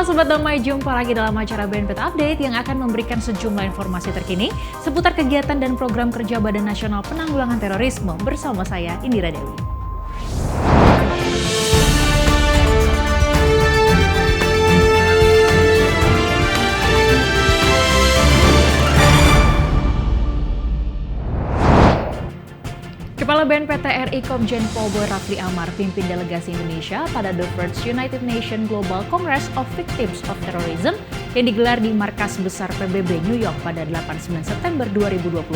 Halo Sobat Damai, jumpa lagi dalam acara BNPT Update yang akan memberikan sejumlah informasi terkini seputar kegiatan dan program kerja Badan Nasional Penanggulangan Terorisme bersama saya, Indira Dewi. Kepala BNPT RI Komjen Pol Boy Rafli Amar pimpin delegasi Indonesia pada The First United Nations Global Congress of Victims of Terrorism yang digelar di Markas Besar PBB New York pada 8-9 September 2022.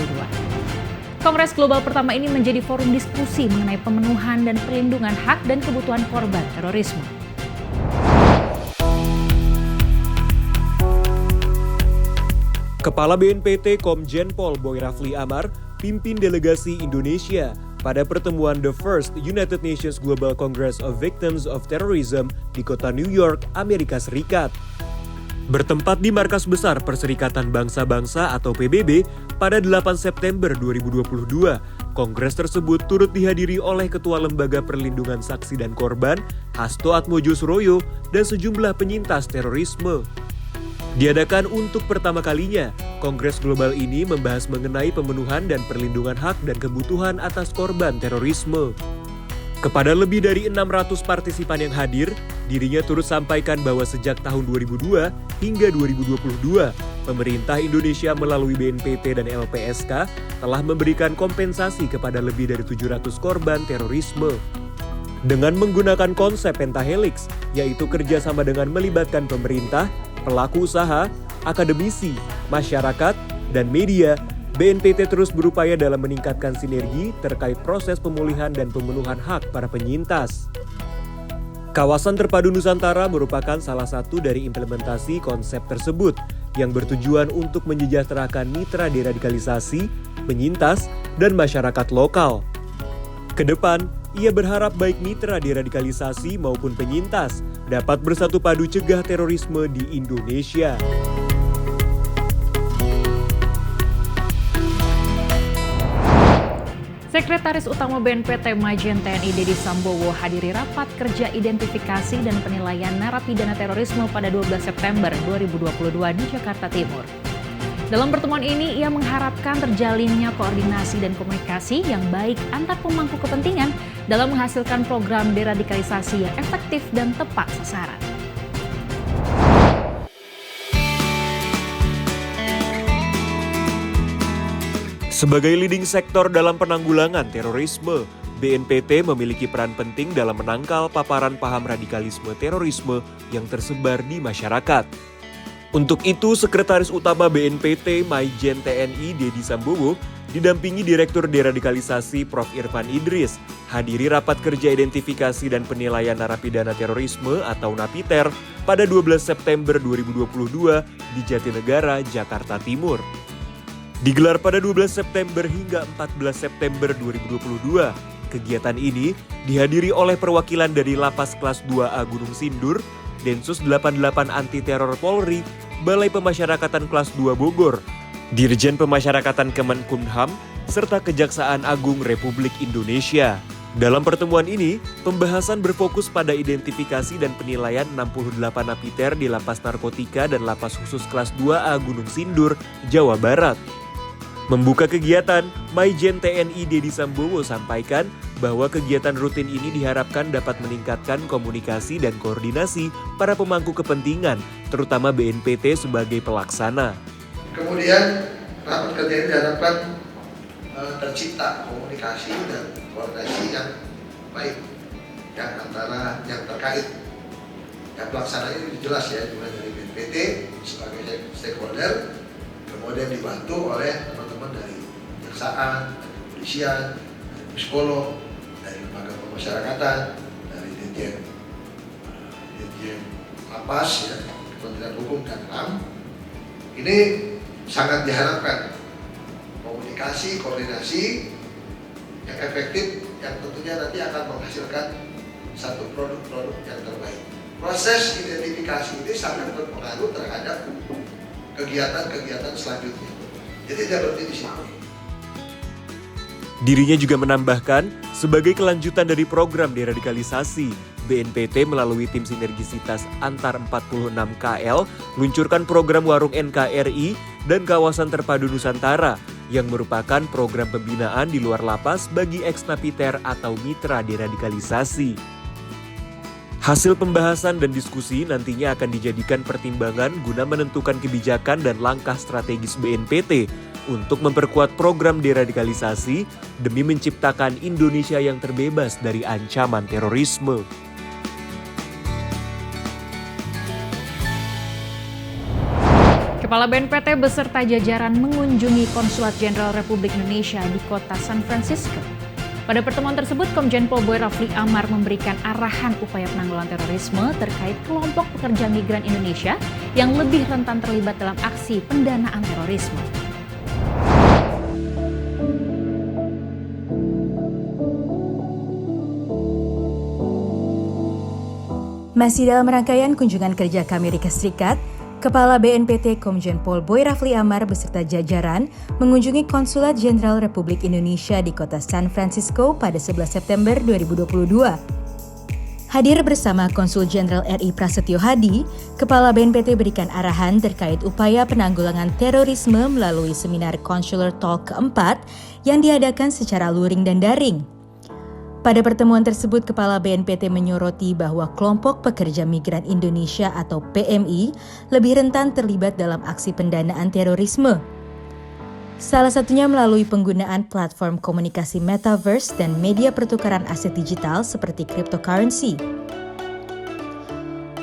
Kongres global pertama ini menjadi forum diskusi mengenai pemenuhan dan perlindungan hak dan kebutuhan korban terorisme. Kepala BNPT Komjen Pol Boy Rafli Amar pimpin delegasi Indonesia pada pertemuan The First United Nations Global Congress of Victims of Terrorism di kota New York, Amerika Serikat. Bertempat di Markas Besar Perserikatan Bangsa-Bangsa atau PBB pada 8 September 2022, kongres tersebut turut dihadiri oleh Ketua Lembaga Perlindungan Saksi dan Korban, Hasto Atmojosroyo, dan sejumlah penyintas terorisme. Diadakan untuk pertama kalinya, Kongres Global ini membahas mengenai pemenuhan dan perlindungan hak dan kebutuhan atas korban terorisme. Kepada lebih dari 600 partisipan yang hadir, dirinya turut sampaikan bahwa sejak tahun 2002 hingga 2022, pemerintah Indonesia melalui BNPT dan LPSK telah memberikan kompensasi kepada lebih dari 700 korban terorisme. Dengan menggunakan konsep pentahelix, yaitu kerjasama dengan melibatkan pemerintah, pelaku usaha, akademisi, masyarakat, dan media, BNPT terus berupaya dalam meningkatkan sinergi terkait proses pemulihan dan pemenuhan hak para penyintas. Kawasan Terpadu Nusantara merupakan salah satu dari implementasi konsep tersebut yang bertujuan untuk mensejahterakan mitra deradikalisasi, penyintas, dan masyarakat lokal. Kedepan, ia berharap baik mitra deradikalisasi maupun penyintas dapat bersatu padu cegah terorisme di Indonesia. Sekretaris Utama BNPT Majen TNI Dedi Sambowo hadiri rapat kerja identifikasi dan penilaian narapidana terorisme pada 12 September 2022 di Jakarta Timur. Dalam pertemuan ini, ia mengharapkan terjalinnya koordinasi dan komunikasi yang baik antar pemangku kepentingan dalam menghasilkan program deradikalisasi yang efektif dan tepat sasaran. Sebagai leading sektor dalam penanggulangan terorisme, BNPT memiliki peran penting dalam menangkal paparan paham radikalisme terorisme yang tersebar di masyarakat. Untuk itu, Sekretaris Utama BNPT Majen TNI Dedi Sambowo didampingi Direktur Deradikalisasi Prof. Irfan Idris hadiri rapat kerja identifikasi dan penilaian narapidana terorisme atau NAPITER pada 12 September 2022 di Jatinegara, Jakarta Timur. Digelar pada 12 September hingga 14 September 2022, kegiatan ini dihadiri oleh perwakilan dari Lapas Kelas 2A Gunung Sindur, Densus 88 Anti Teror Polri, Balai Pemasyarakatan Kelas 2 Bogor, Dirjen Pemasyarakatan Kemenkumham, serta Kejaksaan Agung Republik Indonesia. Dalam pertemuan ini, pembahasan berfokus pada identifikasi dan penilaian 68 napiter di Lapas Narkotika dan Lapas Khusus Kelas 2A Gunung Sindur, Jawa Barat. Membuka kegiatan, Majen TNI Dedi Sambowo sampaikan bahwa kegiatan rutin ini diharapkan dapat meningkatkan komunikasi dan koordinasi para pemangku kepentingan, terutama BNPT sebagai pelaksana. Kemudian rapat kerja ini diharapkan tercipta komunikasi dan koordinasi yang baik yang antara yang terkait. Yang pelaksananya ini jelas ya, dimulai dari BNPT sebagai stakeholder, kemudian dibantu oleh teman-teman dari kejaksaan, dari kepolisian, dari psikolog, dari lembaga pemasyarakatan, dari Dirjen Lapas, ya, Kementerian Hukum dan HAM. Ini sangat diharapkan komunikasi, koordinasi yang efektif, yang tentunya nanti akan menghasilkan satu produk-produk yang terbaik. Proses identifikasi ini sangat berpengaruh terhadap kegiatan-kegiatan selanjutnya. Jadi tidak berhenti di sini. Dirinya juga menambahkan, sebagai kelanjutan dari program deradikalisasi, BNPT melalui tim sinergisitas antar 46 KL meluncurkan program Warung NKRI dan Kawasan Terpadu Nusantara yang merupakan program pembinaan di luar lapas bagi ex-napiter atau mitra deradikalisasi. Hasil pembahasan dan diskusi nantinya akan dijadikan pertimbangan guna menentukan kebijakan dan langkah strategis BNPT untuk memperkuat program deradikalisasi demi menciptakan Indonesia yang terbebas dari ancaman terorisme. Kepala BNPT beserta jajaran mengunjungi Konsulat Jenderal Republik Indonesia di kota San Francisco. Pada pertemuan tersebut, Komjen Pol Boy Rafli Amar memberikan arahan upaya penanggulangan terorisme terkait kelompok pekerja migran Indonesia yang lebih rentan terlibat dalam aksi pendanaan terorisme. Masih dalam rangkaian kunjungan kerja ke Amerika Serikat, Kepala BNPT Komjen Pol Boy Rafli Amar beserta jajaran mengunjungi Konsulat Jenderal Republik Indonesia di kota San Francisco pada 11 September 2022. Hadir bersama Konsul Jenderal RI Prasetyo Hadi, Kepala BNPT berikan arahan terkait upaya penanggulangan terorisme melalui seminar Consular Talk keempat yang diadakan secara luring dan daring. Pada pertemuan tersebut, Kepala BNPT menyoroti bahwa kelompok pekerja migran Indonesia atau PMI lebih rentan terlibat dalam aksi pendanaan terorisme. Salah satunya melalui penggunaan platform komunikasi metaverse dan media pertukaran aset digital seperti cryptocurrency.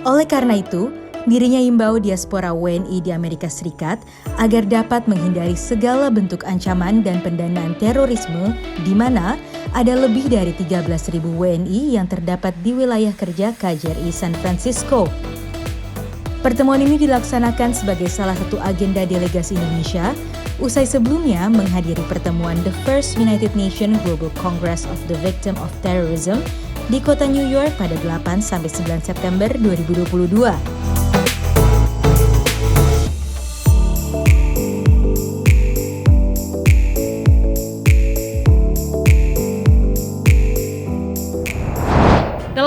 Oleh karena itu, dirinya imbau diaspora WNI di Amerika Serikat agar dapat menghindari segala bentuk ancaman dan pendanaan terorisme di mana ada lebih dari 13.000 WNI yang terdapat di wilayah kerja KJRI San Francisco. Pertemuan ini dilaksanakan sebagai salah satu agenda delegasi Indonesia usai sebelumnya menghadiri pertemuan The First United Nations Global Congress of the Victim of Terrorism di kota New York pada 8-9 September 2022.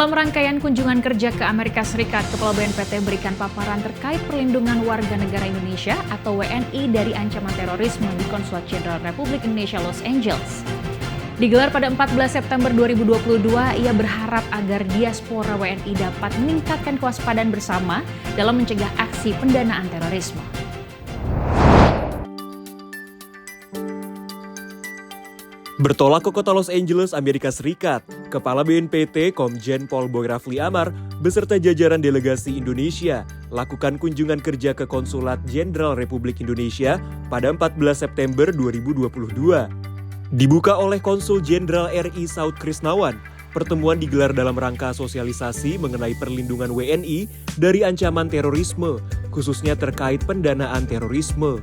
Dalam rangkaian kunjungan kerja ke Amerika Serikat, Kepala BNPT berikan paparan terkait perlindungan warga negara Indonesia atau WNI dari ancaman terorisme di Konsulat Jenderal Republik Indonesia Los Angeles. Digelar pada 14 September 2022, ia berharap agar diaspora WNI dapat meningkatkan kewaspadaan bersama dalam mencegah aksi pendanaan terorisme. Bertolak ke kota Los Angeles, Amerika Serikat, Kepala BNPT Komjen Pol Boy Rafli Amar beserta jajaran delegasi Indonesia lakukan kunjungan kerja ke Konsulat Jenderal Republik Indonesia pada 14 September 2022. Dibuka oleh Konsul Jenderal RI Saud Krisnawan, pertemuan digelar dalam rangka sosialisasi mengenai perlindungan WNI dari ancaman terorisme, khususnya terkait pendanaan terorisme.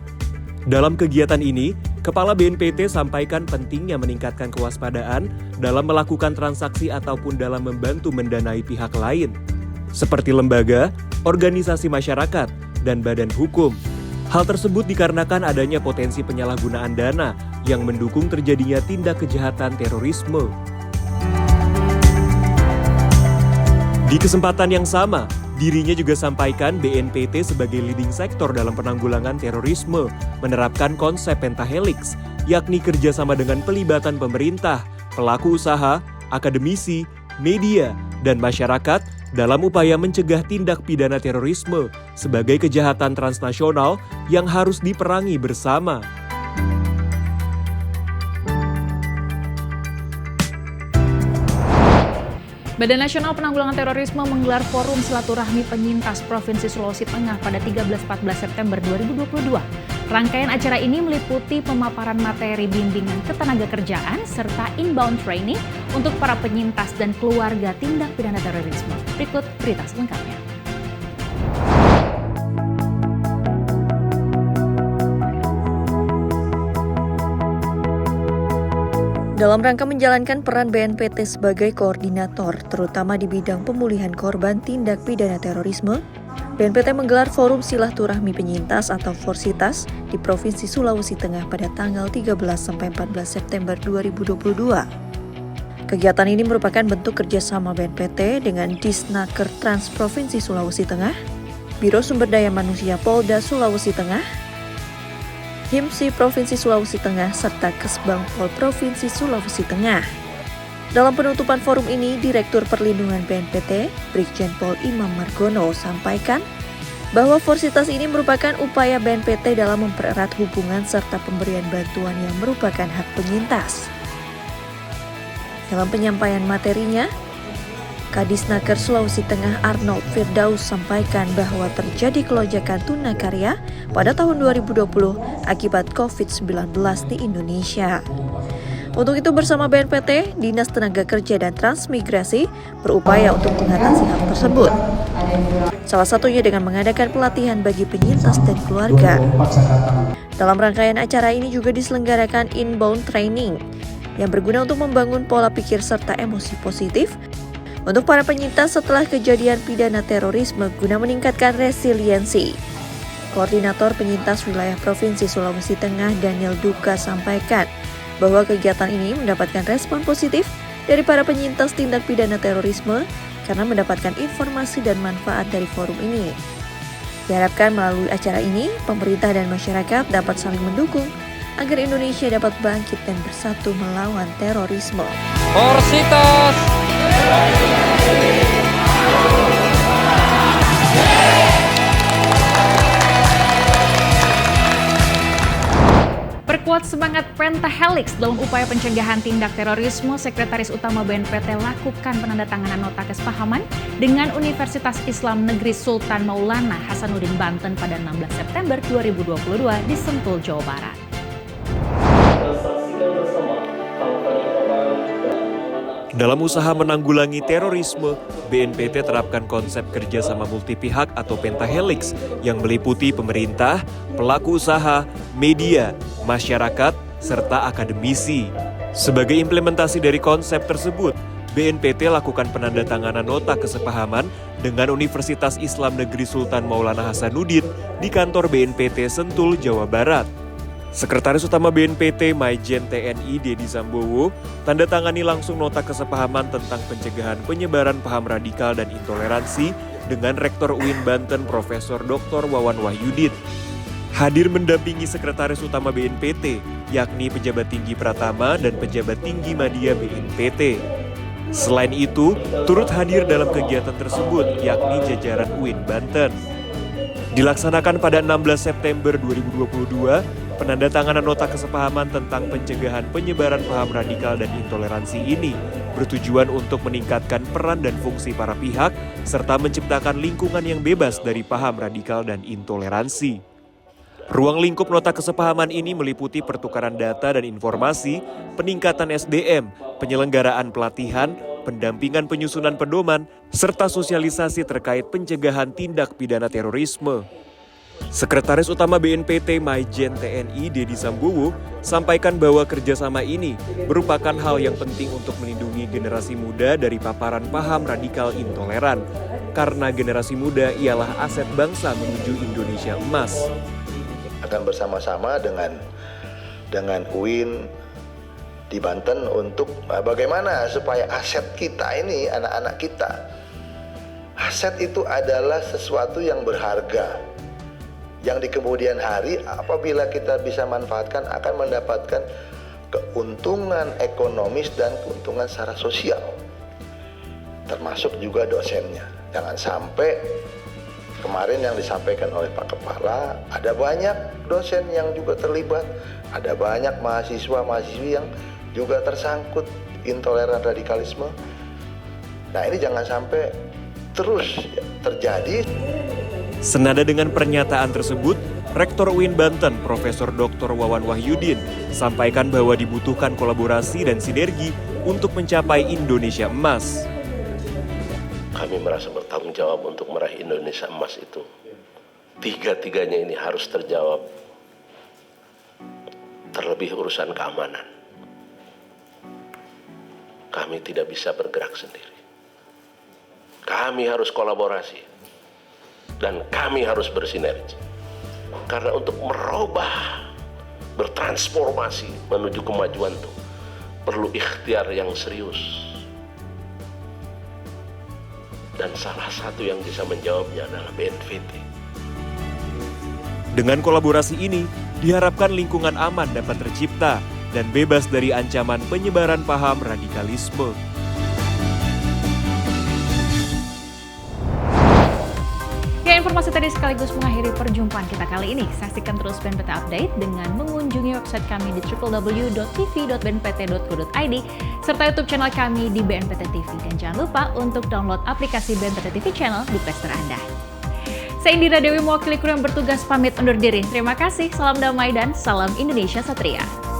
Dalam kegiatan ini, Kepala BNPT sampaikan pentingnya meningkatkan kewaspadaan dalam melakukan transaksi ataupun dalam membantu mendanai pihak lain, seperti lembaga, organisasi masyarakat, dan badan hukum. Hal tersebut dikarenakan adanya potensi penyalahgunaan dana yang mendukung terjadinya tindak kejahatan terorisme. Di kesempatan yang sama, dirinya juga sampaikan BNPT sebagai leading sektor dalam penanggulangan terorisme, menerapkan konsep pentahelix, yakni kerjasama dengan pelibatan pemerintah, pelaku usaha, akademisi, media, dan masyarakat dalam upaya mencegah tindak pidana terorisme sebagai kejahatan transnasional yang harus diperangi bersama. Badan Nasional Penanggulangan Terorisme menggelar forum silaturahmi penyintas Provinsi Sulawesi Tengah pada 13-14 September 2022. Rangkaian acara ini meliputi pemaparan materi bimbingan ketenagakerjaan serta inbound training untuk para penyintas dan keluarga tindak pidana terorisme. Berikut berita selengkapnya. Dalam rangka menjalankan peran BNPT sebagai koordinator, terutama di bidang pemulihan korban tindak pidana terorisme, BNPT menggelar forum silaturahmi penyintas atau Forsitas di Provinsi Sulawesi Tengah pada tanggal 13-14 September 2022. Kegiatan ini merupakan bentuk kerjasama BNPT dengan Disnaker Trans Provinsi Sulawesi Tengah, Biro Sumber Daya Manusia Polda Sulawesi Tengah, HIMSI Provinsi Sulawesi Tengah, serta Kesbang Pol Provinsi Sulawesi Tengah. Dalam penutupan forum ini, Direktur Perlindungan BNPT, Brigjen Pol Imam Margono, sampaikan bahwa forsitas ini merupakan upaya BNPT dalam mempererat hubungan serta pemberian bantuan yang merupakan hak penyintas. Dalam penyampaian materinya, Kadisnaker Sulawesi Tengah Arnold Firdaus sampaikan bahwa terjadi kelonjakan tunakarya pada tahun 2020 akibat COVID-19 di Indonesia. Untuk itu bersama BNPT, Dinas Tenaga Kerja dan Transmigrasi berupaya untuk mengatasi hal tersebut. Salah satunya dengan mengadakan pelatihan bagi penyintas dan keluarga. Dalam rangkaian acara ini juga diselenggarakan inbound training yang berguna untuk membangun pola pikir serta emosi positif untuk para penyintas setelah kejadian pidana terorisme guna meningkatkan resiliensi. Koordinator Penyintas Wilayah Provinsi Sulawesi Tengah Daniel Duka sampaikan bahwa kegiatan ini mendapatkan respon positif dari para penyintas tindak pidana terorisme karena mendapatkan informasi dan manfaat dari forum ini. Diharapkan melalui acara ini, pemerintah dan masyarakat dapat saling mendukung agar Indonesia dapat bangkit dan bersatu melawan terorisme. Forsitas! Perkuat semangat Pentahelix dalam upaya pencegahan tindak terorisme, Sekretaris Utama BNPT lakukan penandatanganan nota kesepahaman dengan Universitas Islam Negeri Sultan Maulana Hasanuddin Banten pada 16 September 2022 di Sentul, Jawa Barat. Dalam usaha menanggulangi terorisme, BNPT terapkan konsep kerjasama multipihak atau Pentahelix yang meliputi pemerintah, pelaku usaha, media, masyarakat, serta akademisi. Sebagai implementasi dari konsep tersebut, BNPT lakukan penandatanganan nota kesepahaman dengan Universitas Islam Negeri Sultan Maulana Hasanuddin di kantor BNPT Sentul, Jawa Barat. Sekretaris Utama BNPT Maijen TNI Dedi Sambowo tanda tangani langsung nota kesepahaman tentang pencegahan penyebaran paham radikal dan intoleransi dengan Rektor UIN Banten Profesor Dr. Wawan Wahyudin. Hadir mendampingi Sekretaris Utama BNPT, yakni pejabat tinggi Pratama dan pejabat tinggi Madya BNPT. Selain itu, turut hadir dalam kegiatan tersebut, yakni jajaran UIN Banten. Dilaksanakan pada 16 September 2022, penandatanganan nota kesepahaman tentang pencegahan penyebaran paham radikal dan intoleransi ini bertujuan untuk meningkatkan peran dan fungsi para pihak serta menciptakan lingkungan yang bebas dari paham radikal dan intoleransi. Ruang lingkup nota kesepahaman ini meliputi pertukaran data dan informasi, peningkatan SDM, penyelenggaraan pelatihan, pendampingan penyusunan pedoman, serta sosialisasi terkait pencegahan tindak pidana terorisme. Sekretaris Utama BNPT Maijen TNI Dedi Sambowo sampaikan bahwa kerjasama ini merupakan hal yang penting untuk melindungi generasi muda dari paparan paham radikal intoleran, karena generasi muda ialah aset bangsa menuju Indonesia emas. Akan bersama-sama dengan UIN di Banten untuk bagaimana supaya aset kita ini, anak-anak kita. Aset itu adalah sesuatu yang berharga, yang di kemudian hari apabila kita bisa manfaatkan akan mendapatkan keuntungan ekonomis dan keuntungan secara sosial, termasuk juga dosennya. Jangan sampai kemarin yang disampaikan oleh Pak Kepala, ada banyak dosen yang juga terlibat, ada banyak mahasiswa-mahasiswi yang juga tersangkut intoleran radikalisme. Nah, ini jangan sampai terus terjadi. Senada dengan pernyataan tersebut, Rektor UIN Banten Profesor Dr. Wawan Wahyudin sampaikan bahwa dibutuhkan kolaborasi dan sinergi untuk mencapai Indonesia emas. Kami merasa bertanggung jawab untuk meraih Indonesia emas itu. Tiga-tiganya ini harus terjawab. Terlebih urusan keamanan. Kami tidak bisa bergerak sendiri. Kami harus kolaborasi. Dan kami harus bersinergi. Karena untuk merubah, bertransformasi menuju kemajuan itu perlu ikhtiar yang serius. Dan salah satu yang bisa menjawabnya adalah BNPT. Dengan kolaborasi ini, diharapkan lingkungan aman dapat tercipta dan bebas dari ancaman penyebaran paham radikalisme. Ya, informasi tadi sekaligus mengakhiri perjumpaan kita kali ini. Saksikan terus BNPT Update dengan mengunjungi website kami di www.tv.bnpt.go.id serta YouTube channel kami di BNPT TV. Dan jangan lupa untuk download aplikasi BNPT TV Channel di Play Store Anda. Saya Indira Dewi, mewakili kru yang bertugas pamit undur diri. Terima kasih, salam damai dan salam Indonesia Satria.